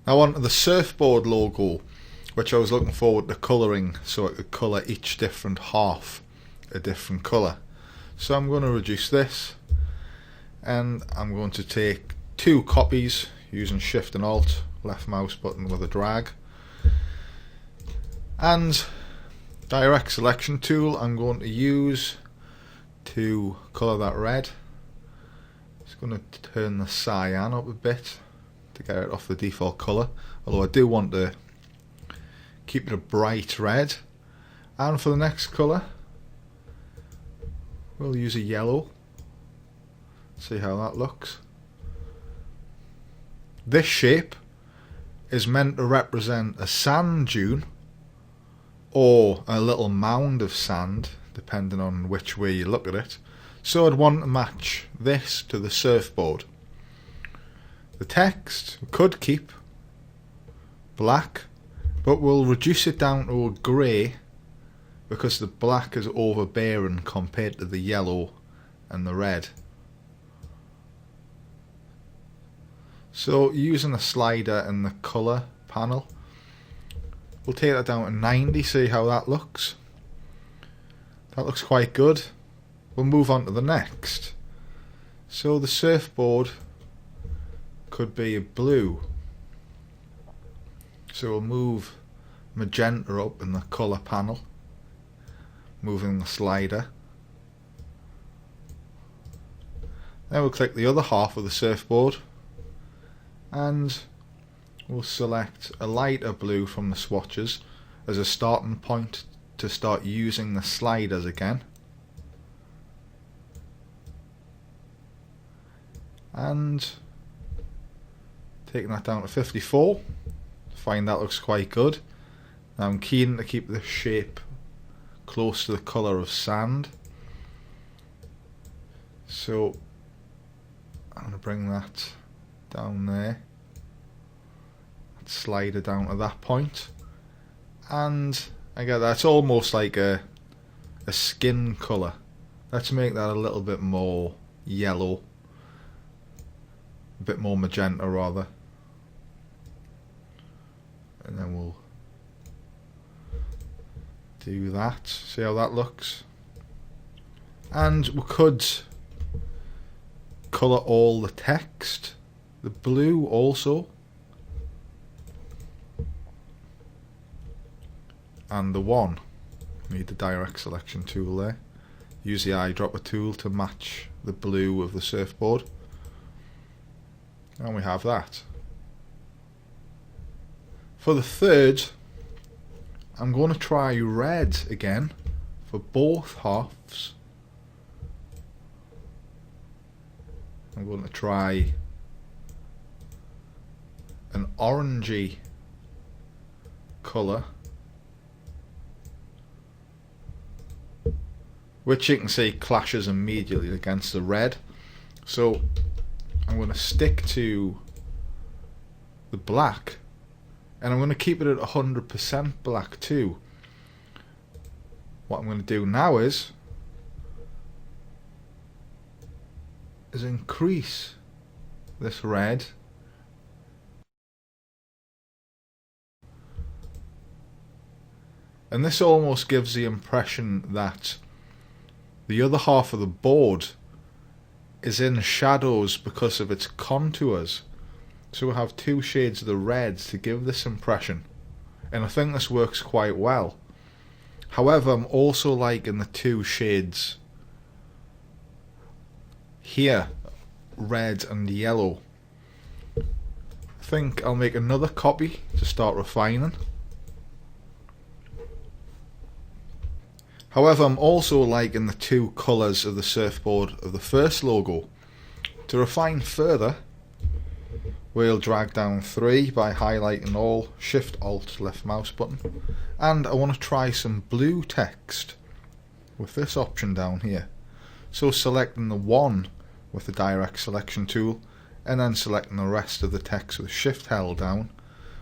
Now onto the surfboard logo, which I was looking forward to colouring so I could colour each different half a different colour. So I'm going to reduce this, and I'm going to take 2 copies using Shift and Alt, left mouse button with a drag, and direct selection tool I'm going to use to colour that red. Just going to turn the cyan up a bit to get it off the default colour, although I do want to keep it a bright red. And for the next colour we'll use a yellow. See how that looks. This shape is meant to represent a sand dune or a little mound of sand, depending on which way you look at it. So I'd want to match this to the surfboard. The text we could keep black, but we'll reduce it down to a grey because the black is overbearing compared to the yellow and the red. So using the slider and the colour panel, we'll take that down to 90, see how that looks. That looks quite good. We'll move on to the next. So the surfboard could be a blue. So we'll move magenta up in the colour panel, moving the slider. Then we'll click the other half of the surfboard and we'll select a lighter blue from the swatches as a starting point to start using the sliders again. And taking that down to 54, find that looks quite good. Now I'm keen to keep the shape close to the colour of sand, so I'm going to bring that down there, that slider down to that point, and I get that. It's almost like a skin colour. Let's make that a little bit more yellow, a bit more magenta rather, and then we'll do that. See how that looks? And we could colour all the text, the blue also, and the one. Need the direct selection tool there. Use the eyedropper tool to match the blue of the surfboard, and we have that. For the third, I'm going to try red again for both halves. I'm going to try an orangey colour, which you can see clashes immediately against the red. So I'm going to stick to the black, and I'm going to keep it at 100% black too. What I'm going to do now is increase this red and this almost gives the impression that the other half of the board is in shadows because of its contours. So we have 2 shades of the red to give this impression, and I think this works quite well. However, I'm also liking the 2 shades here, red and yellow. I think I'll make another copy to start refining. However, I'm also liking the 2 colours of the surfboard of the first logo. To refine further, we'll drag down 3 by highlighting all, Shift Alt left mouse button, and I want to try some blue text with this option down here. So selecting the 1 with the direct selection tool and then selecting the rest of the text with Shift held down,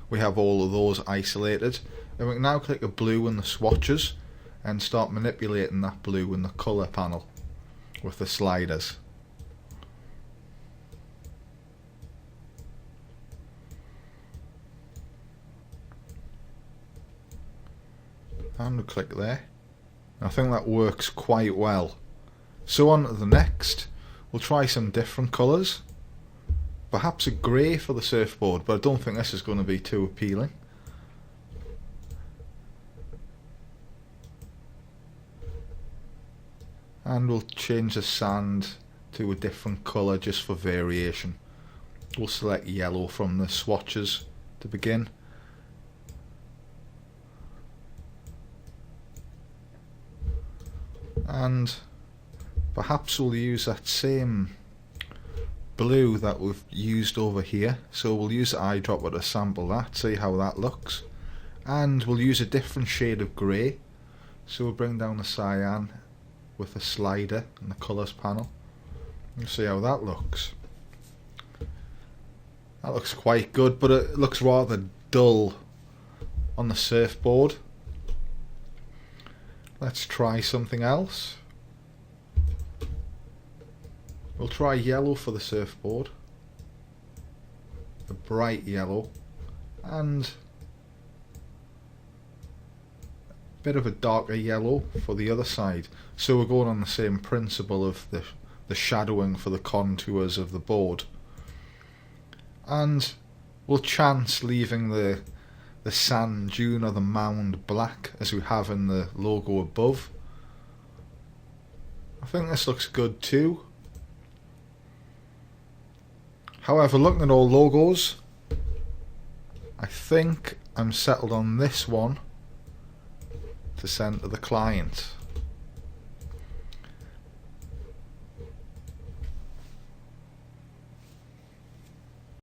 we have all of those isolated, and we can now click a blue in the swatches and start manipulating that blue in the colour panel with the sliders. and we'll click there. I think that works quite well. So on to the next. We'll try some different colours. Perhaps a grey for the surfboard, but I don't think this is going to be too appealing. And we'll change the sand to a different colour just for variation. We'll select yellow from the swatches to begin. And perhaps we'll use that same blue that we've used over here. So we'll use the eyedropper to sample that, see how that looks. And we'll use a different shade of grey. So we'll bring down the cyan with a slider in the colours panel. You'll see how that looks. That looks quite good, but it looks rather dull on the surfboard. Let's try something else. We'll try yellow for the surfboard. A bright yellow. And a bit of a darker yellow for the other side. So we're going on the same principle of the shadowing for the contours of the board. And we'll chance leaving the sand dune or the mound black as we have in the logo above. I think this looks good too. However, looking at all logos, I think I'm settled on this one to send to the client.